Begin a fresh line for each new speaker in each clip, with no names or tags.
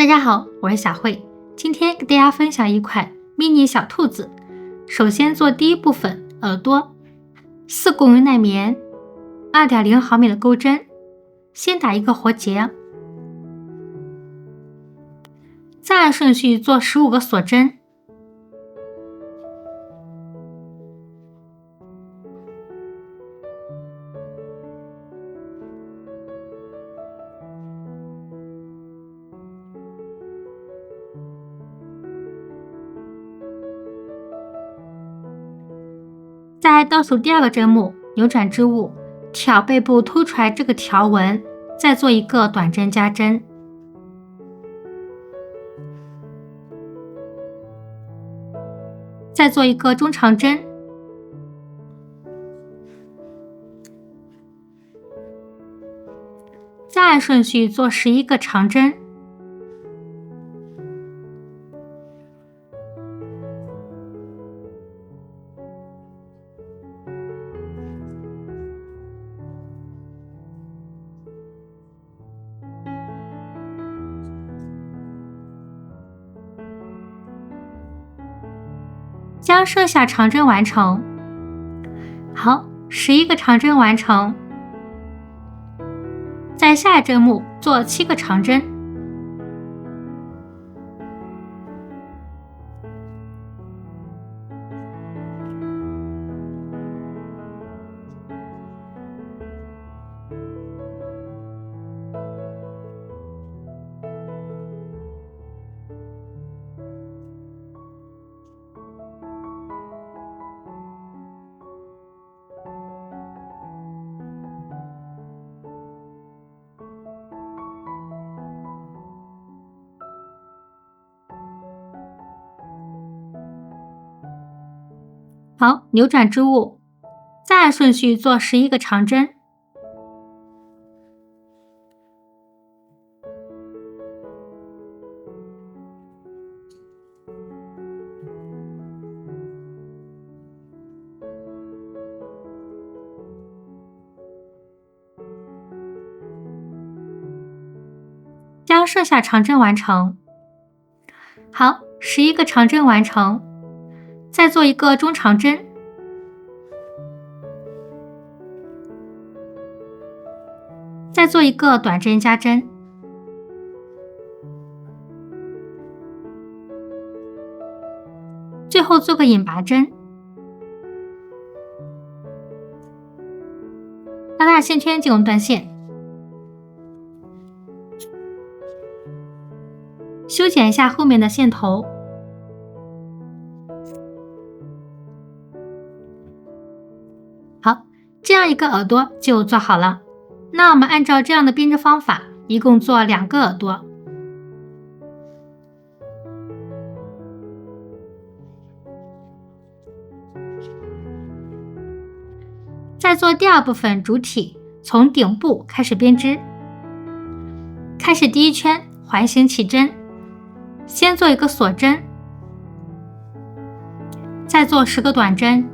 大家好，我是小慧，今天给大家分享一款迷你小兔子。首先做第一部分耳朵，4公用耐棉，2.0毫米的钩针，先打一个活结，再按顺序做15个锁针。在倒数第2个针目扭转织物，挑背部凸出来这个条纹，再做一个短针加针，再做一个中长针，再按顺序做11个长针。将剩下长针完成。好，11个长针完成。在下一针目做7个长针，好，扭转织物，再按顺序做11个长针，将剩下长针完成。好，11个长针完成。再做一个中长针，再做一个短针加针，最后做个引拔针，拉大线圈进入断线，修剪一下后面的线头。好，这样一个耳朵就做好了。那我们按照这样的编织方法，一共做2个耳朵。再做第2部分主体，从顶部开始编织。开始第1圈环形起针，先做一个锁针，再做10个短针，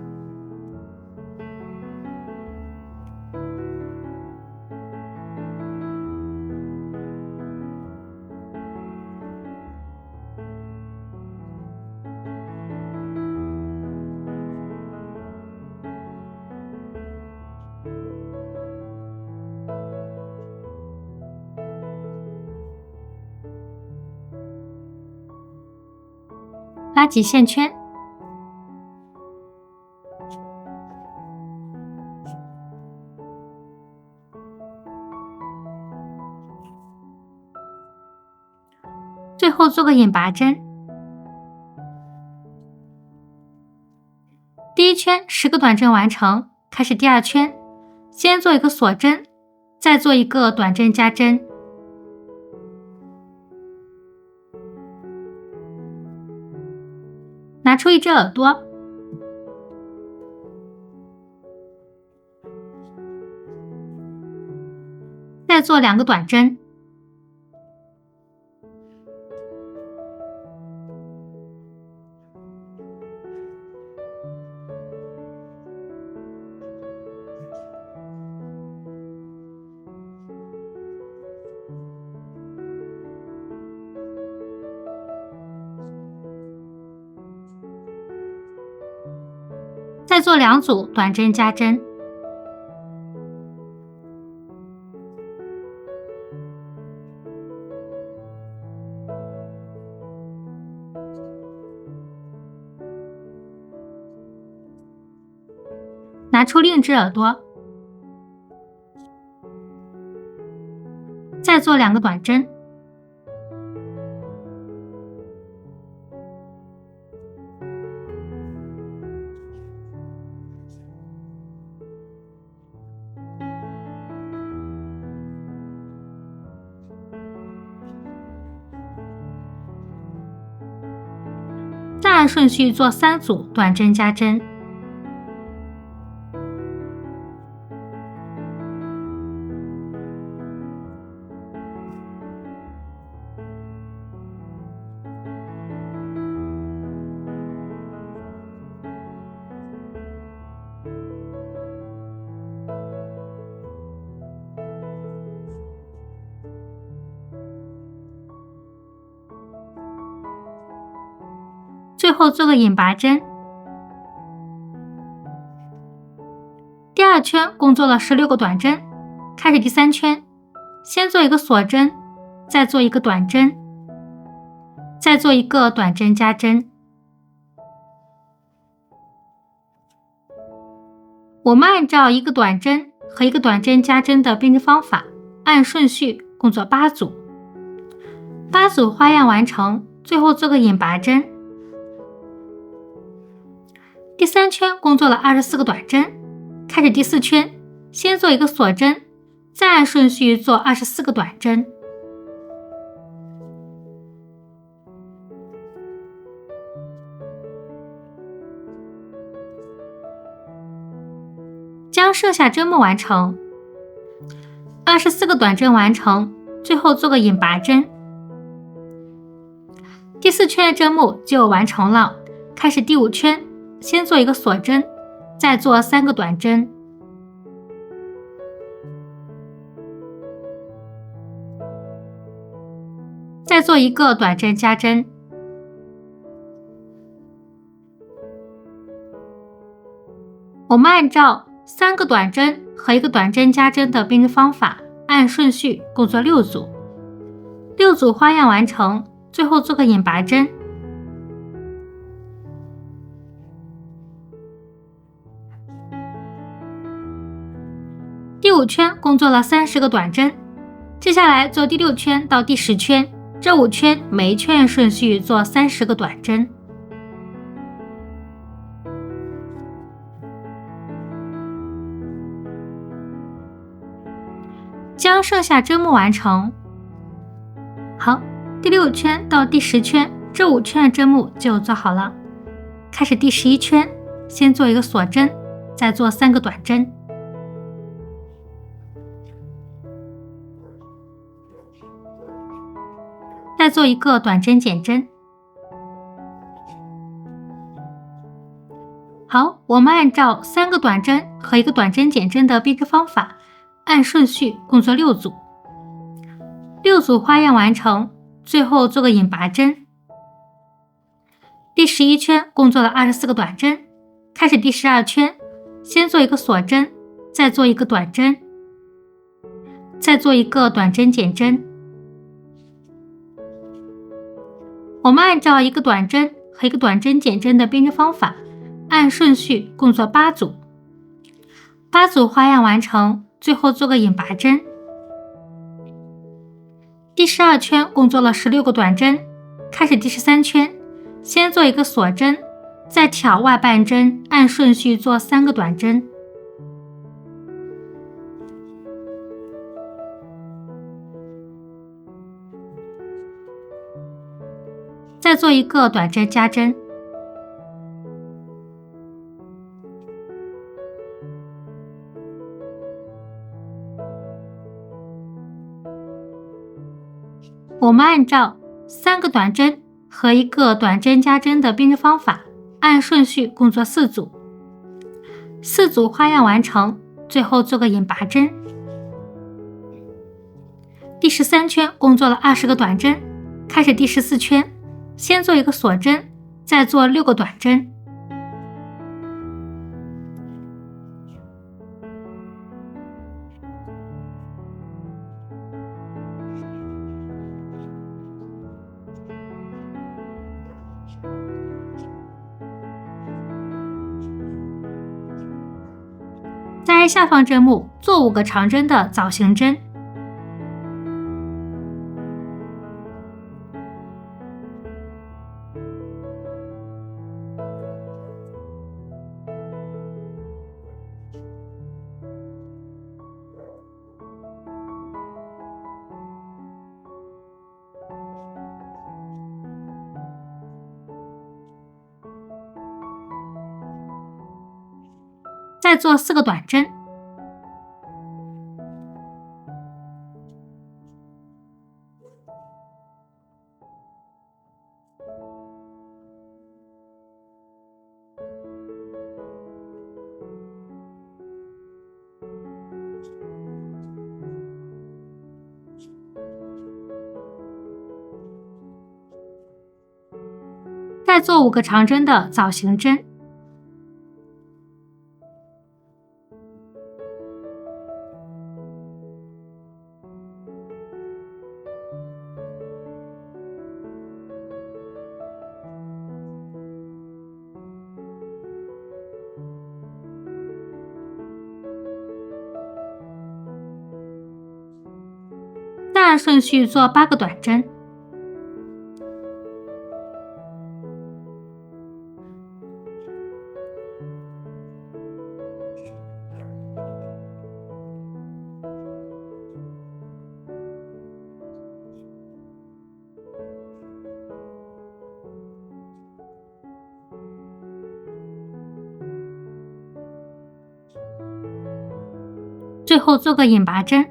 拉紧线圈，最后做个引拔针。第1圈10个短针完成，开始第2圈，先做一个锁针，再做一个短针加针，拿出一只耳朵，再做2个短针，再做2组短针加针。拿出另一只耳朵，再做2个短针。再按顺序做3组短针加针。最后做个引拔针。第2圈共做了16个短针，开始第3圈，先做一个锁针，再做一个短针，再做一个短针加针。我们按照一个短针和一个短针加针的编织方法，按顺序共做8组。8组花样完成，最后做个引拔针。第3圈共做了24个短针，开始第4圈，先做一个锁针，再按顺序做24个短针。将剩下针目完成。24个短针完成，最后做个引拔针。第4圈的针目就完成了，开始第5圈，先做一个锁针，再做3个短针。再做一个短针加针。我们按照3个短针和1个短针加针的编织方法，按顺序共做6组。6组花样完成，最后做个引拔针。第5圈共做了30个短针，接下来做第6圈到第10圈，这5圈每一圈按顺序做30个短针。将剩下针目完成。好，第6圈到第10圈，这5圈的针目就做好了。开始第11圈，先做一个锁针，再做3个短针。再做一个短针减针。好，我们按照3个短针和1个短针减针的编织方法，按顺序共做6组。6组花样完成，最后做个引拔针。第11圈共做了24个短针，开始第12圈，先做一个锁针，再做一个短针，再做一个短针减针。我们按照1个短针和1个短针减针的编织方法，按顺序共做8组。8组花样完成，最后做个引拔针。第12圈共做了16个短针，开始第13圈，先做一个锁针，再挑外半针，按顺序做3个短针。再做一个短针加针。我们按照3个短针和1个短针加针的编织方法，按顺序共做4组。4组花样完成，最后做个引拔针。第13圈共做了20个短针，开始第14圈，先做一个锁针，再做6个短针。在下方针目做5个长针的枣形针。再做4个短针，再做5个长针的枣形针。再按顺序做8个短针，最后做个引拔针。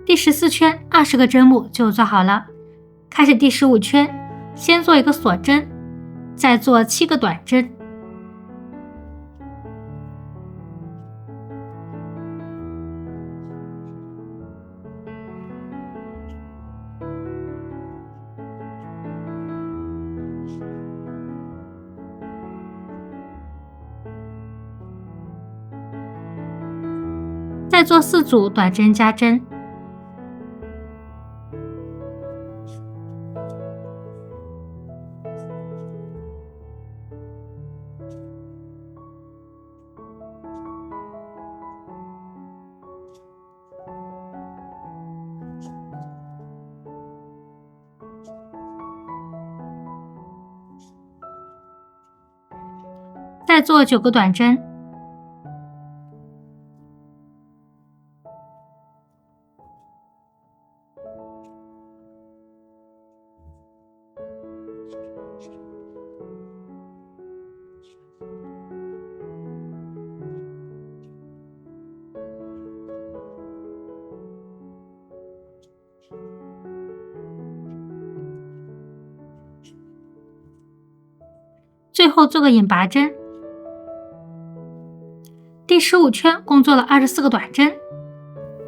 第14圈20个针目就做好了。开始第15圈，先做一个锁针，再做7个短针。再做4组短针加针。再做9个短针，最后做个引拔针。第15圈共做了24个短针，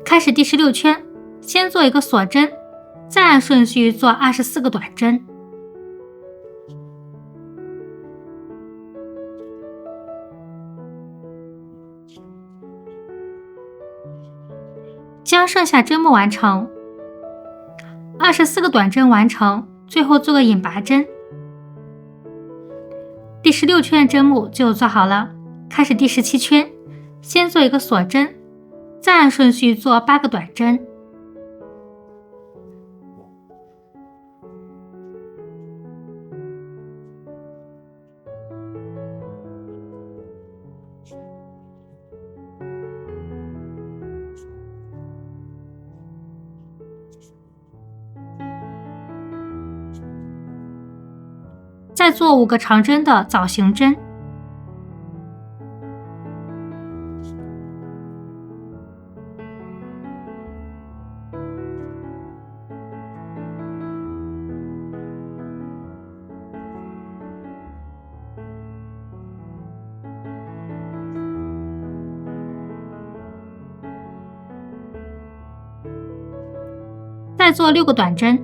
开始第16圈，先做一个锁针，再按顺序做24个短针。将剩下针目完成，24个短针完成，最后做个引拔针。第16圈的针目就做好了，开始第17圈，先做一个锁针，再按顺序做8个短针。再做5个长针的枣形针。再做6个短针。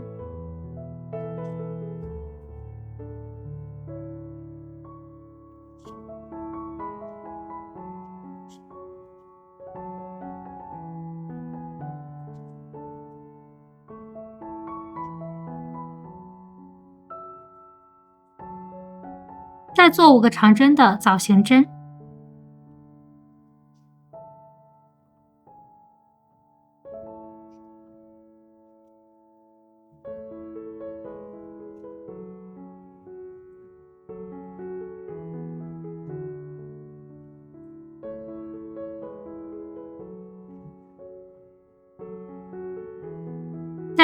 再做5个长针的枣形针。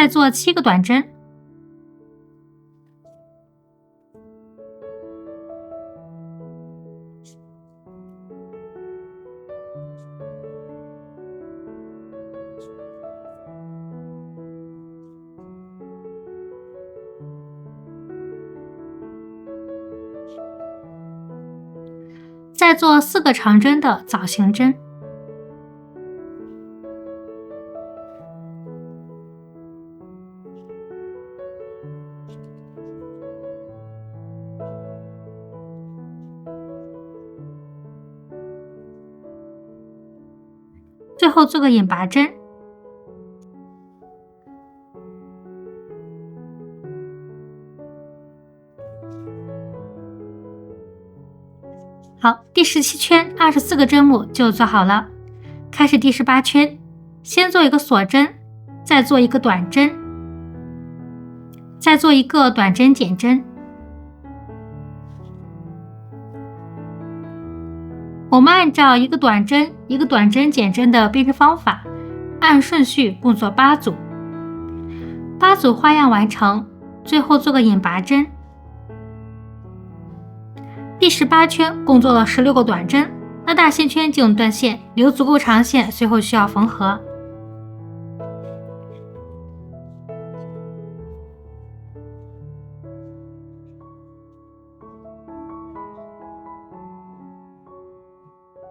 再做7个短针。再做4个长针的枣形针。最后做个引拔针。好，第17圈24个针目就做好了。开始第18圈，先做一个锁针，再做一个短针，再做一个短针减针。我们按照一个短针一个短针减针的编织方法，按顺序共做8组。8组花样完成，最后做个引拔针。第18圈共做了16个短针，那大线圈进入断线，留足够长线，随后需要缝合。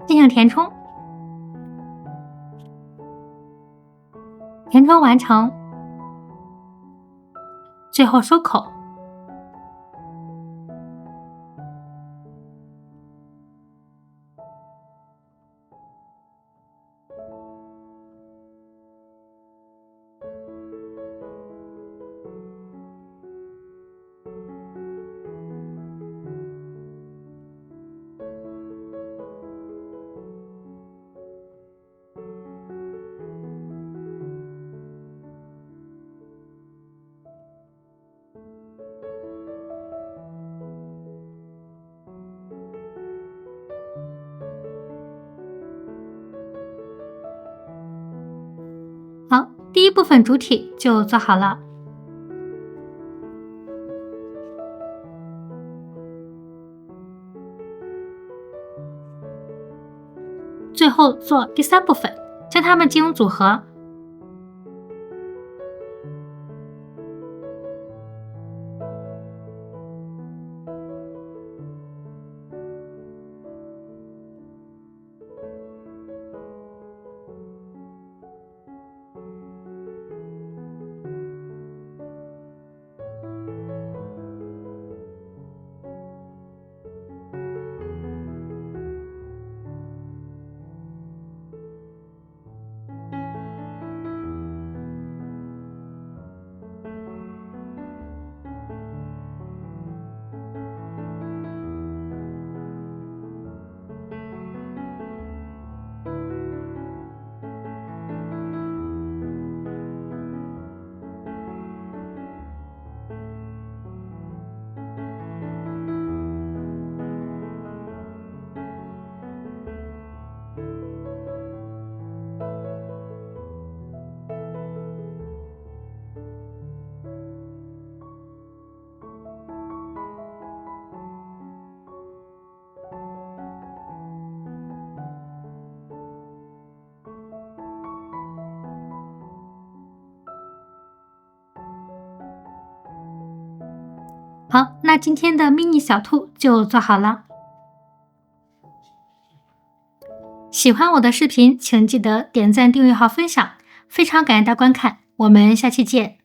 进行填充，填充完成，最后收口。好，第一部分主体就做好了。最后做第3部分，将它们进行组合。好，那今天的 mini 小兔就做好了。喜欢我的视频，请记得点赞、订阅号、分享。非常感谢大家观看，我们下期见。